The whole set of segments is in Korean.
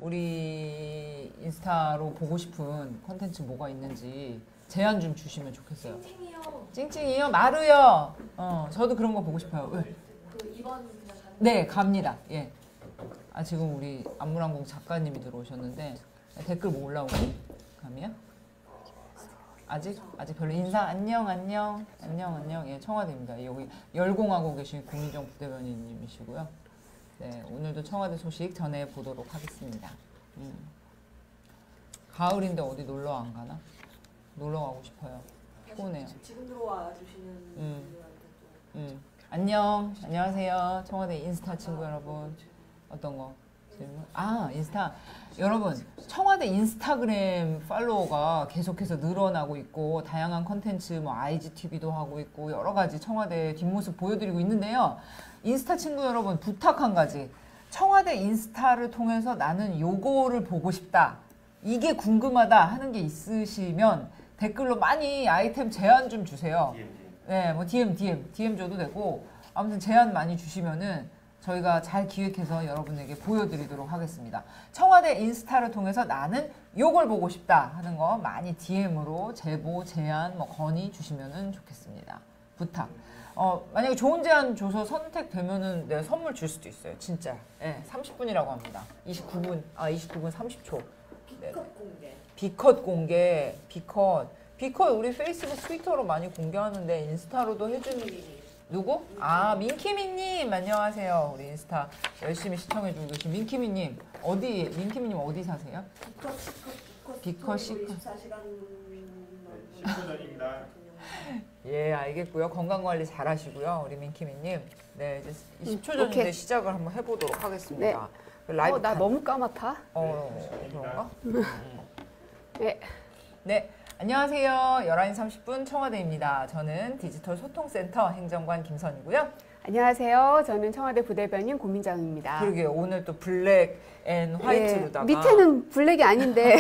우리 인스타로 보고 싶은 컨텐츠 뭐가 있는지 제안 좀 주시면 좋겠어요. 찡찡이요. 찡찡이요? 마루요? 저도 그런 거 보고 싶어요. 왜? 그 이번 그냥 가는 네, 갑니다. 예. 아, 지금 우리 안무랑공 작가님이 들어오셨는데 댓글 뭐 올라오니? 감이야? 아직 별로 인사 안녕. 예, 청와대입니다. 여기 열공하고 계신 고민정 부대변인님이시고요. 네, 오늘도 청와대 소식 전해 보도록 하겠습니다. 가을인데 어디 놀러 안 가나? 놀러 가고 싶어요. 피곤해요. 지금 들어와 주시는 분들한테 또 안녕하세요. 청와대 인스타 친구 여러분. 어떤 거? 질문? 인스타. 여러분, 청와대 인스타그램 팔로워가 계속해서 늘어나고 있고 다양한 컨텐츠 뭐 IGTV도 하고 있고 여러 가지 청와대 뒷모습 보여드리고 있는데요. 인스타 친구 여러분, 부탁 한 가지. 청와대 인스타를 통해서 나는 요거를 보고 싶다. 이게 궁금하다 하는 게 있으시면 댓글로 많이 아이템 제안 좀 주세요. 네, 뭐 DM 줘도 되고 아무튼 제안 많이 주시면은 저희가 잘 기획해서 여러분에게 보여드리도록 하겠습니다. 청와대 인스타를 통해서 나는 요걸 보고 싶다 하는 거 많이 DM으로 제보, 제안, 뭐 건의 주시면은 좋겠습니다. 부탁. 만약에 좋은 제안 줘서 선택되면은 내가 선물 줄 수도 있어요. 진짜. 네, 30분이라고 합니다. 29분 30초. B컷 공개. B컷 공개. B컷 우리 페이스북, 트위터로 많이 공개하는데 인스타로도 해주는 누구? 민키미님 안녕하세요. 우리 인스타 열심히 시청해주고 계신 민키미님 민키미님 어디 사세요? B컷 24시간 10초 전입니다. 예, 알겠고요. 건강관리 잘 하시고요. 우리 민키미님. 네, 이제 10초 전인데 오케이. 시작을 한번 해보도록 하겠습니다. 네. 라이브 나 너무 까맣다. 그런가? 네. 네. 안녕하세요. 11시 30분 청와대입니다. 저는 디지털 소통센터 행정관 김선이고요. 안녕하세요. 저는 청와대 부대변인 고민정입니다. 그러게요. 오늘 또 블랙 앤 화이트로다가 밑에는 블랙이 아닌데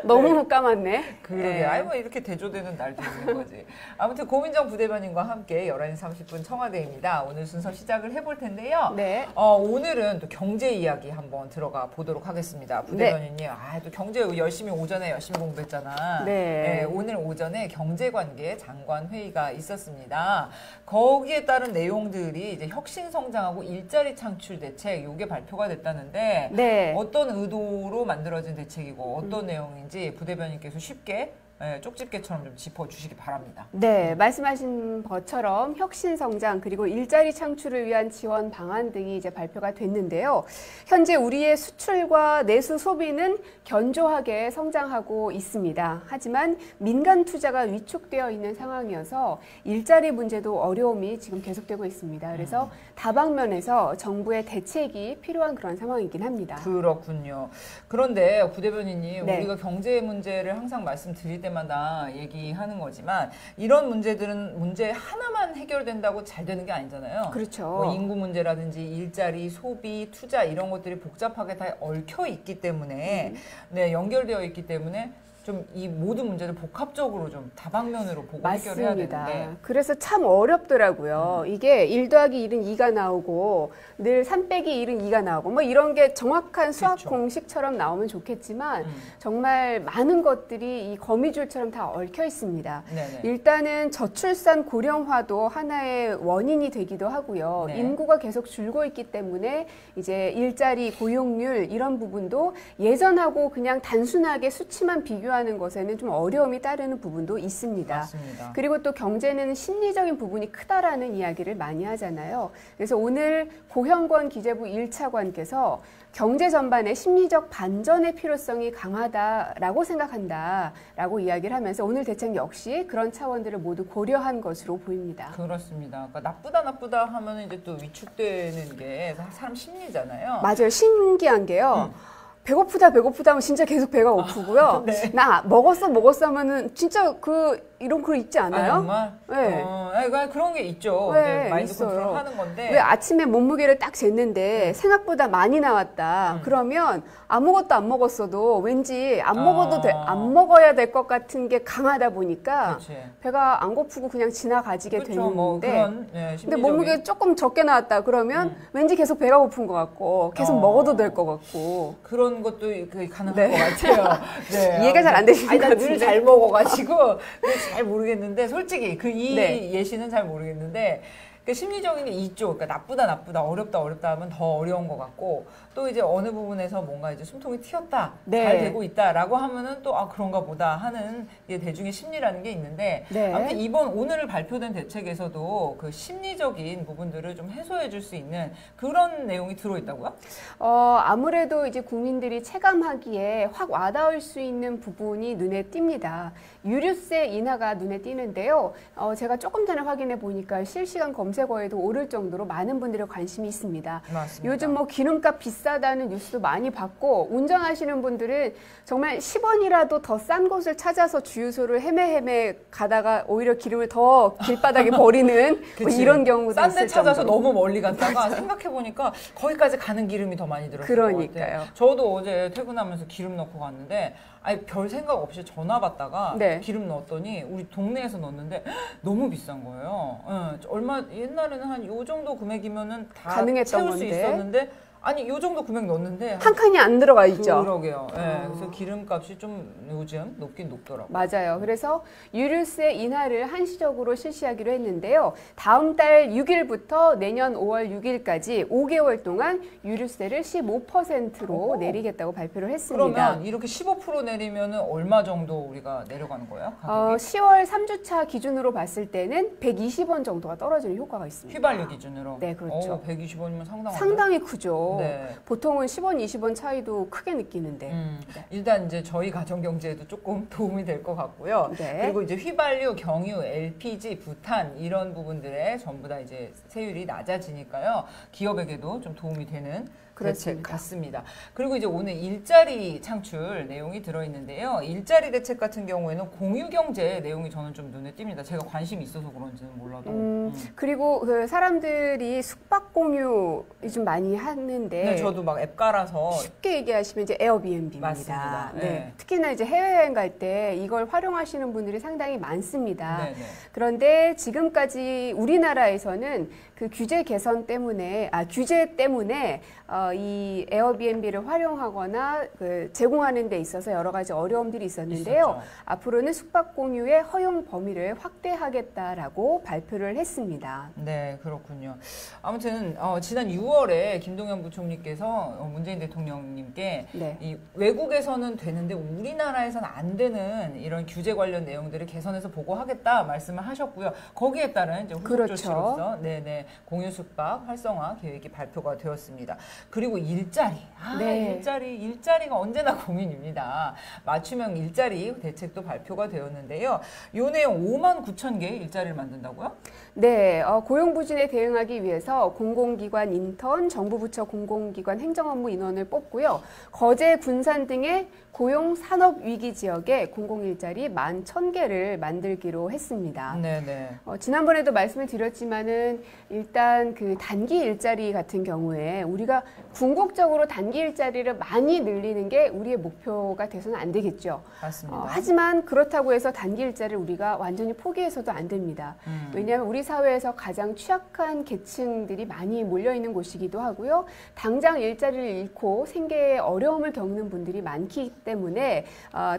너무 까맣네. 그러게. 뭐 이렇게 대조되는 날도 있는 거지. 아무튼 고민정 부대변인과 함께 11시 30분 청와대입니다. 오늘 순서 시작을 해볼 텐데요. 네. 오늘은 또 경제 이야기 한번 들어가 보도록 하겠습니다. 부대변인님, 네. 또 경제 오전에 열심히 공부했잖아. 네. 오늘 오전에 경제관계 장관 회의가 있었습니다. 거기에 따른 내용들이 이제 혁신 성장하고 일자리 창출 대책 요게 발표가 됐다는데 네. 어떤 의도로 만들어진 대책이고 어떤 내용인지 부대변인께서 쉽게 쪽집게처럼 좀 짚어주시기 바랍니다. 네, 말씀하신 것처럼 혁신 성장 그리고 일자리 창출을 위한 지원 방안 등이 이제 발표가 됐는데요. 현재 우리의 수출과 내수 소비는 견조하게 성장하고 있습니다. 하지만 민간 투자가 위축되어 있는 상황이어서 일자리 문제도 어려움이 지금 계속되고 있습니다. 그래서 다방면에서 정부의 대책이 필요한 그런 상황이긴 합니다. 그렇군요. 그런데 부대변인님, 네. 우리가 경제 문제를 항상 말씀드릴 때마다 얘기하는 거지만 이런 문제들은 문제 하나만 해결된다고 잘 되는 게 아니잖아요. 그렇죠. 뭐 인구 문제라든지 일자리, 소비, 투자 이런 것들이 복잡하게 다 얽혀 있기 때문에 네, 연결되어 있기 때문에 좀 이 모든 문제를 복합적으로 좀 다방면으로 보고 해결해야 되는데 그래서 참 어렵더라고요. 이게 1 더하기 1은 2가 나오고 늘 3 빼기 1은 2가 나오고 뭐 이런 게 정확한 수학 그렇죠. 공식처럼 나오면 좋겠지만 정말 많은 것들이 이 거미줄처럼 다 얽혀 있습니다. 네네. 일단은 저출산 고령화도 하나의 원인이 되기도 하고요. 네. 인구가 계속 줄고 있기 때문에 이제 일자리, 고용률 이런 부분도 예전하고 그냥 단순하게 수치만 비교하는 것에는 좀 어려움이 따르는 부분도 있습니다. 맞습니다. 그리고 또 경제는 심리적인 부분이 크다라는 이야기를 많이 하잖아요. 그래서 오늘 고형권 기재부 1차관께서 경제 전반의 심리적 반전의 필요성이 강하다라고 생각한다라고 이야기를 하면서 오늘 대책 역시 그런 차원들을 모두 고려한 것으로 보입니다. 그렇습니다. 그러니까 나쁘다 하면 이제 또 위축되는 게 사람 심리잖아요. 맞아요. 신기한 게요. 배고프다 하면 진짜 계속 배가 고프고요. 네. 나 먹었어 하면은 진짜 그 이런 글 있지 않아요? 정말? 네. 그런 게 있죠. 네, 네, 마인드 있어요. 컨트롤 하는 건데. 왜 아침에 몸무게를 딱 쟀는데 생각보다 많이 나왔다. 그러면 아무것도 안 먹었어도 왠지 안 먹어야 될 것 같은 게 강하다 보니까 그치. 배가 안 고프고 그냥 지나가지게 그렇죠. 되는데 뭐 그런, 근데 심리적인. 몸무게 조금 적게 나왔다 그러면 왠지 계속 배가 고픈 것 같고 계속 먹어도 될 것 같고 그런 것도 가능한 네. 것 같아요. 네. 이해가 잘 안 되시는 것 같은데. 늘 잘 먹어가지고 잘 모르겠는데 솔직히 이 네. 예시는 잘 모르겠는데 심리적인 게 이쪽, 그러니까 나쁘다, 어렵다 하면 더 어려운 것 같고 또 이제 어느 부분에서 뭔가 이제 숨통이 튀었다, 네. 잘 되고 있다라고 하면은 또 그런가 보다 하는 게 대중의 심리라는 게 있는데 네. 아무튼 오늘 발표된 대책에서도 그 심리적인 부분들을 좀 해소해 줄 수 있는 그런 내용이 들어있다고요? 아무래도 이제 국민들이 체감하기에 확 와닿을 수 있는 부분이 눈에 띕니다. 유류세 인하가 눈에 띄는데요. 제가 조금 전에 확인해 보니까 실시간 검색어에도 오를 정도로 많은 분들의 관심이 있습니다. 맞습니다. 요즘 뭐 기름값 비싸다는 뉴스도 많이 봤고 운전하시는 분들은 정말 10원이라도 더 싼 곳을 찾아서 주유소를 헤매 가다가 오히려 기름을 더 길바닥에 버리는 뭐 이런 경우도 싼 데 있을 찾아서 정도로. 너무 멀리 갔다가 생각해보니까 거기까지 가는 기름이 더 많이 들었을 것 그러니까요. 같아요. 저도 어제 퇴근하면서 기름 넣고 갔는데 별 생각 없이 전화 받다가 네. 기름 넣었더니 우리 동네에서 넣었는데 너무 비싼 거예요. 옛날에는 한 요 정도 금액이면은 다 가능했던 채울 수 건데. 있었는데 요 정도 금액 넣었는데 한 칸이 안 들어가 있죠. 그러게요. 그래서 기름값이 좀 요즘 높긴 높더라고요. 맞아요. 그래서 유류세 인하를 한시적으로 실시하기로 했는데요. 다음 달 6일부터 내년 5월 6일까지 5개월 동안 유류세를 15%로 내리겠다고 발표를 했습니다. 그러면 이렇게 15% 내리면 얼마 정도 우리가 내려가는 거예요? 가격이? 10월 3주차 기준으로 봤을 때는 120원 정도가 떨어지는 효과가 있습니다. 휘발유 기준으로? 네, 그렇죠. 120원이면 상당히 크죠. 네. 보통은 10원, 20원 차이도 크게 느끼는데. 네. 일단 이제 저희 가정 경제에도 조금 도움이 될 것 같고요. 네. 그리고 이제 휘발유, 경유, LPG, 부탄 이런 부분들에 전부 다 이제 세율이 낮아지니까요. 기업에게도 좀 도움이 되는 대책 그렇습니다. 같습니다. 그리고 이제 오늘 일자리 창출 내용이 들어있는데요. 일자리 대책 같은 경우에는 공유경제 내용이 저는 좀 눈에 띕니다. 제가 관심이 있어서 그런지는 몰라도. 그리고 그 사람들이 숙박 공유 좀 많이 하는데 네, 저도 막 앱 깔아서 쉽게 얘기하시면 이제 에어비앤비입니다. 맞습니다. 네. 네. 특히나 이제 해외여행 갈 때 이걸 활용하시는 분들이 상당히 많습니다. 네네. 그런데 지금까지 우리나라에서는 그 규제 때문에 이 에어비앤비를 활용하거나 그 제공하는 데 있어서 여러 가지 어려움들이 있었는데요. 있었죠. 앞으로는 숙박 공유의 허용 범위를 확대하겠다라고 발표를 했습니다. 네, 그렇군요. 아무튼 지난 6월에 김동연 부총리께서 문재인 대통령님께 네. 이 외국에서는 되는데 우리나라에서는 안 되는 이런 규제 관련 내용들을 개선해서 보고하겠다 말씀을 하셨고요. 거기에 따른 이제 후속 그렇죠. 조치로서 공유 숙박 활성화 계획이 발표가 되었습니다. 그리고 일자리. 네. 일자리가 언제나 고민입니다. 맞춤형 일자리 대책도 발표가 되었는데요. 요 내용 5만 9천 개의 일자리를 만든다고요? 네, 고용부진에 대응하기 위해서 공공기관 인턴, 정부 부처 공공기관 행정업무 인원을 뽑고요. 거제, 군산 등의 고용 산업 위기 지역에 공공일자리 11,000개를 만들기로 했습니다. 네네. 지난번에도 말씀을 드렸지만은 일단 그 단기 일자리 같은 경우에 우리가 궁극적으로 단기 일자리를 많이 늘리는 게 우리의 목표가 돼서는 안 되겠죠. 맞습니다. 하지만 그렇다고 해서 단기 일자리를 우리가 완전히 포기해서도 안 됩니다. 왜냐하면 우리 사회에서 가장 취약한 계층들이 많이 몰려있는 곳이기도 하고요. 당장 일자리를 잃고 생계에 어려움을 겪는 분들이 많기 때문에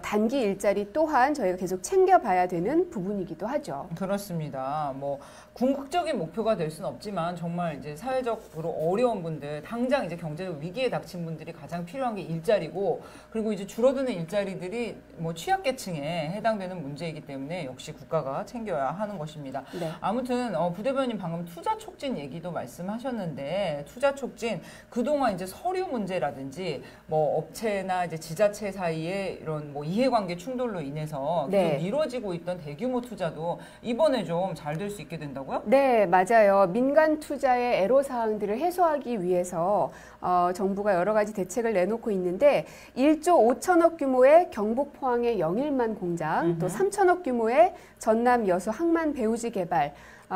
단기 일자리 또한 저희가 계속 챙겨봐야 되는 부분이기도 하죠. 그렇습니다. 뭐 궁극적인 목표가 될 수는 없지만 정말 이제 사회적으로 어려운 분들, 당장 이제 경제적 위기에 닥친 분들이 가장 필요한 게 일자리고, 그리고 이제 줄어드는 일자리들이 뭐 취약계층에 해당되는 문제이기 때문에 역시 국가가 챙겨야 하는 것입니다. 네. 아무튼 부대변인 방금 투자 촉진 얘기도 말씀하셨는데, 투자 촉진 그동안 이제 서류 문제라든지 뭐 업체나 이제 지자체 사이에 이런 뭐 이해관계 충돌로 인해서 네. 계속 미뤄지고 있던 대규모 투자도 이번에 좀 잘 될 수 있게 된다고요? 네, 맞아요. 민간 투자의 애로사항들을 해소하기 위해서 정부가 여러 가지 대책을 내놓고 있는데 1조 5천억 규모의 경북 포항의 영일만 공장, 또 3천억 규모의 전남 여수 항만 배우지 개발,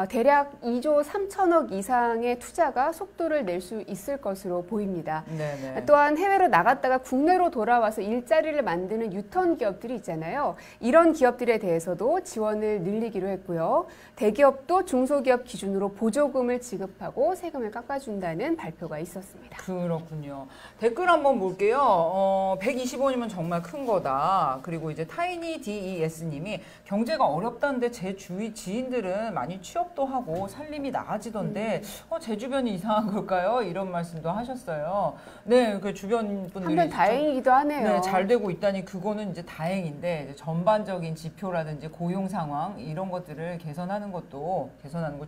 대략 2조 3천억 이상의 투자가 속도를 낼 수 있을 것으로 보입니다. 네네. 또한 해외로 나갔다가 국내로 돌아와서 일자리를 만드는 유턴 기업들이 있잖아요. 이런 기업들에 대해서도 지원을 늘리기로 했고요. 대기업도 중소기업 기준으로 보조금을 지급하고 세금을 깎아준다는 발표가 있었습니다. 그렇군요. 댓글 한번 볼게요. 125원이면 정말 큰 거다. 그리고 이제 타이니 DES님이 경제가 어렵다는데 제 주위 지인들은 많이 취업도 하고 살림이 나아지던데 제 주변이 이상한 걸까요? 이런 말씀도 하셨어요. 네, 그 주변 분들이 한편 다행이기도 하네요. 네, 잘 되고 있다니 그거는 이제 다행인데 이제 전반적인 지표라든지 고용 상황 이런 것들을 개선하는 거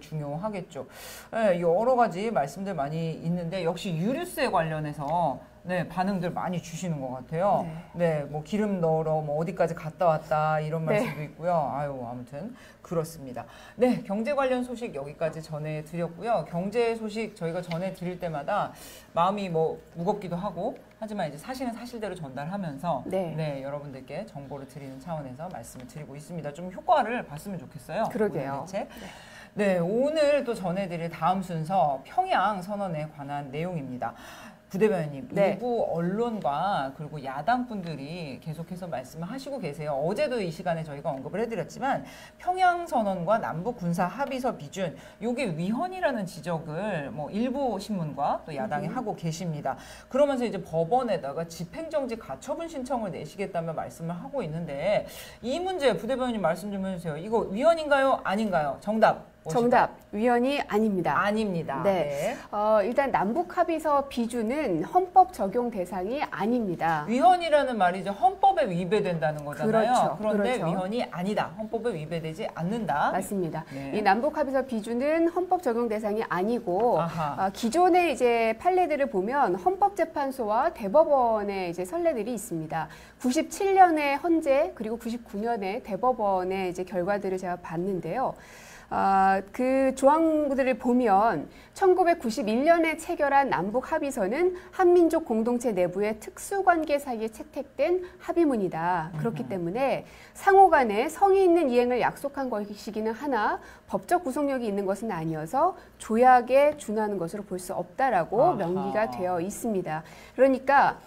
중요하겠죠. 네, 여러 가지 말씀들 많이 있는데 역시 유류세 관련해서 네, 반응들 많이 주시는 것 같아요. 네, 뭐 기름 넣으러 뭐 어디까지 갔다 왔다 이런 말씀도 있고요. 아유, 아무튼 그렇습니다. 네, 경제 관련 소식 여기까지 전해드렸고요. 경제 소식 저희가 전해드릴 때마다 마음이 뭐 무겁기도 하고 하지만 이제 사실은 사실대로 전달하면서 네, 여러분들께 정보를 드리는 차원에서 말씀을 드리고 있습니다. 좀 효과를 봤으면 좋겠어요. 그러게요. 네, 오늘 또 전해드릴 다음 순서 평양 선언에 관한 내용입니다. 부대변인님, 일부 언론과 그리고 야당 분들이 계속해서 말씀을 하시고 계세요. 어제도 이 시간에 저희가 언급을 해드렸지만 평양선언과 남북군사 합의서 비준 이게 위헌이라는 지적을 뭐 일부 신문과 또 야당이 하고 계십니다. 그러면서 이제 법원에다가 집행정지 가처분 신청을 내시겠다며 말씀을 하고 있는데 이 문제 부대변인님 말씀 좀 해주세요. 이거 위헌인가요? 아닌가요? 정답. 정답, 위헌이 아닙니다. 아닙니다. 네. 일단 남북 합의서 비준은 헌법 적용 대상이 아닙니다. 위헌이라는 말이 이제 헌법에 위배된다는 거잖아요. 그런데 그렇죠. 위헌이 아니다. 헌법에 위배되지 않는다. 맞습니다. 네. 이 남북 합의서 비준은 헌법 적용 대상이 아니고 기존의 이제 판례들을 보면 헌법재판소와 대법원의 이제 선례들이 있습니다. 97년에 헌재 그리고 99년에 대법원의 이제 결과들을 제가 봤는데요. 그 조항들을 보면 1991년에 체결한 남북 합의서는 한민족 공동체 내부의 특수관계 사이에 채택된 합의문이다. 그렇기 때문에 상호 간에 성의 있는 이행을 약속한 것이기는 하나 법적 구속력이 있는 것은 아니어서 조약에 준하는 것으로 볼 수 없다라고 명기가 되어 있습니다. 그러니까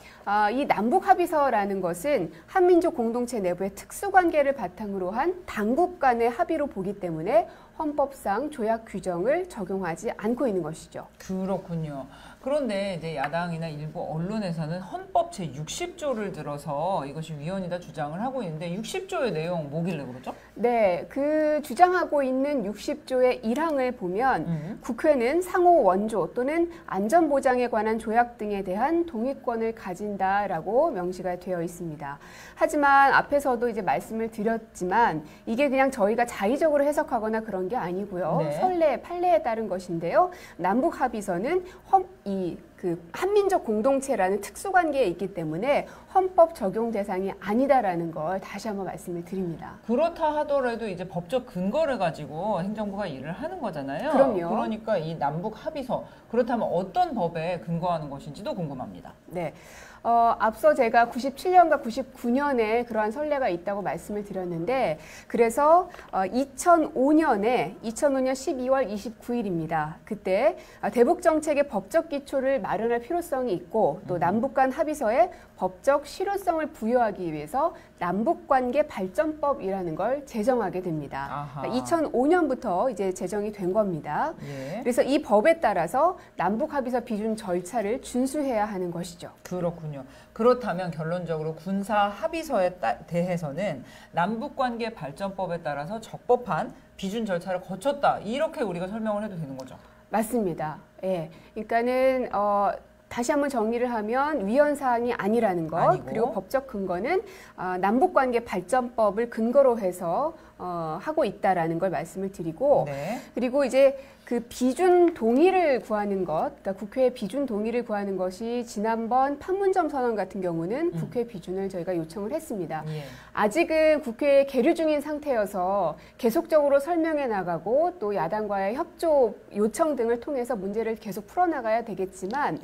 이 남북 합의서라는 것은 한민족 공동체 내부의 특수관계를 바탕으로 한 당국 간의 합의로 보기 때문에 헌법상 조약 규정을 적용하지 않고 있는 것이죠. 그렇군요. 그런데 이제 야당이나 일부 언론에서는 헌법 제60조를 들어서 이것이 위헌이다 주장을 하고 있는데 60조의 내용 뭐길래 그러죠? 네, 그 주장하고 있는 60조의 1항을 보면 국회는 상호 원조 또는 안전보장에 관한 조약 등에 대한 동의권을 가진다라고 명시가 되어 있습니다. 하지만 앞에서도 이제 말씀을 드렸지만 이게 그냥 저희가 자의적으로 해석하거나 그런 게 아니고요. 선례, 판례에 따른 것인데요. 남북 합의서는 한민족 공동체라는 특수관계에 있기 때문에 헌법 적용 대상이 아니다라는 걸 다시 한번 말씀을 드립니다. 그렇다 하더라도 이제 법적 근거를 가지고 행정부가 일을 하는 거잖아요. 그럼요. 그러니까 이 남북 합의서 그렇다면 어떤 법에 근거하는 것인지도 궁금합니다. 네. 앞서 제가 97년과 99년에 그러한 선례가 있다고 말씀을 드렸는데 그래서 2005년 12월 29일입니다. 그때 대북 정책의 법적 기초를 마련할 필요성이 있고 또 남북 간 합의서에 법적 실효성을 부여하기 위해서 남북관계 발전법이라는 걸 제정하게 됩니다. 2005년부터 이제 제정이 된 겁니다. 그래서 이 법에 따라서 남북 합의서 비준 절차를 준수해야 하는 것이죠. 그렇군요. 그렇다면 결론적으로 군사 합의서에 대해서는 남북관계 발전법에 따라서 적법한 비준 절차를 거쳤다. 이렇게 우리가 설명을 해도 되는 거죠. 맞습니다. 예. 그러니까는 다시 한번 정리를 하면 위헌 사항이 아니라는 것, 그리고 법적 근거는 남북관계 발전법을 근거로 해서 하고 있다라는 걸 말씀을 드리고, 그리고 이제 그 비준 동의를 구하는 것, 그러니까 국회 비준 동의를 구하는 것이 지난번 판문점 선언 같은 경우는 국회 비준을 저희가 요청을 했습니다. 예. 아직은 국회에 계류 중인 상태여서 계속적으로 설명해 나가고 또 야당과의 협조 요청 등을 통해서 문제를 계속 풀어나가야 되겠지만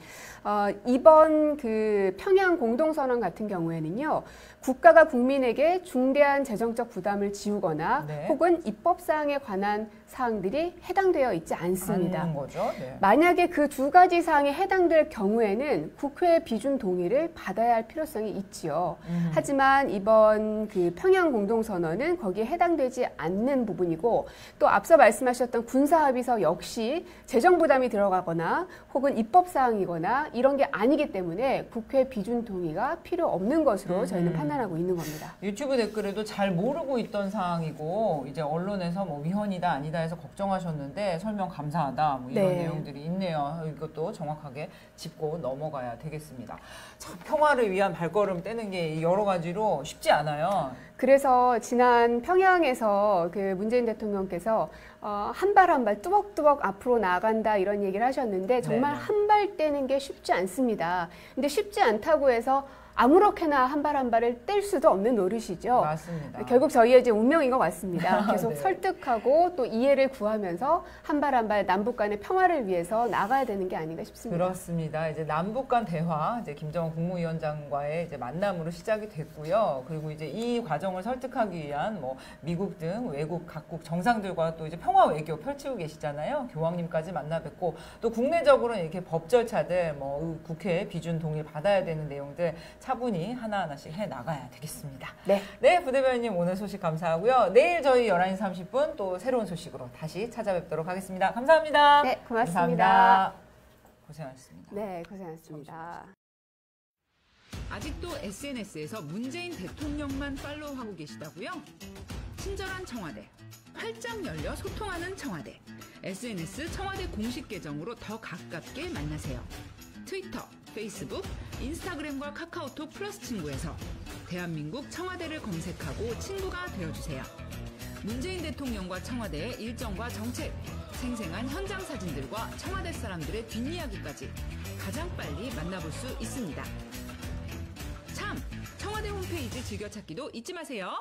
이번 그 평양 공동선언 같은 경우에는요. 국가가 국민에게 중대한 재정적 부담을 지우거나 네. 혹은 입법사항에 관한 사항들이 해당되어 있지 않습니다. 않는 거죠. 네. 만약에 그 두 가지 사항에 해당될 경우에는 국회 비준 동의를 받아야 할 필요성이 있지요. 하지만 이번 그 평양 공동선언은 거기에 해당되지 않는 부분이고 또 앞서 말씀하셨던 군사합의서 역시 재정 부담이 들어가거나 혹은 입법사항이거나 이런 게 아니기 때문에 국회 비준 동의가 필요 없는 것으로 저희는 판단하고 있는 겁니다. 유튜브 댓글에도 잘 모르고 있던 사항이고 이제 언론에서 뭐 위헌이다 아니다 해서 걱정하셨는데 설명 감사하다 뭐 이런 네. 내용들이 있네요. 이것도 정확하게 짚고 넘어가야 되겠습니다. 참 평화를 위한 발걸음 떼는 게 여러 가지로 쉽지 않아요. 그래서 지난 평양에서 그 문재인 대통령께서 한 발 한 발 뚜벅뚜벅 앞으로 나아간다 이런 얘기를 하셨는데 정말 네네. 한 발 떼는 게 쉽지 않습니다. 근데 쉽지 않다고 해서 아무렇게나 한 발 한 발을 뗄 수도 없는 노릇이죠. 맞습니다. 결국 저희의 이제 운명인 것 같습니다. 계속 네. 설득하고 또 이해를 구하면서 한 발 한 발 남북 간의 평화를 위해서 나가야 되는 게 아닌가 싶습니다. 그렇습니다. 이제 남북 간 대화, 이제 김정은 국무위원장과의 이제 만남으로 시작이 됐고요. 그리고 이제 이 과정을 설득하기 위한 뭐 미국 등 외국 각국 정상들과 또 이제 평화 외교 펼치고 계시잖아요. 교황님까지 만나 뵙고 또 국내적으로는 이렇게 법 절차들, 뭐 국회 비준 동의를 받아야 되는 내용들 차분히 하나하나씩 해 나가야 되겠습니다. 네. 네, 부대변인님 오늘 소식 감사하고요. 내일 저희 11시 30분 또 새로운 소식으로 다시 찾아뵙도록 하겠습니다. 감사합니다. 네, 고맙습니다. 감사합니다. 고생하셨습니다. 네, 고생하셨습니다. 아직도 SNS에서 문재인 대통령만 팔로우하고 계시다고요? 친절한 청와대, 활짝 열려 소통하는 청와대. SNS 청와대 공식 계정으로 더 가깝게 만나세요. 트위터, 페이스북, 인스타그램과 카카오톡 플러스 친구에서 대한민국 청와대를 검색하고 친구가 되어주세요. 문재인 대통령과 청와대의 일정과 정책, 생생한 현장 사진들과 청와대 사람들의 뒷이야기까지 가장 빨리 만나볼 수 있습니다. 참! 청와대 홈페이지 즐겨찾기도 잊지 마세요.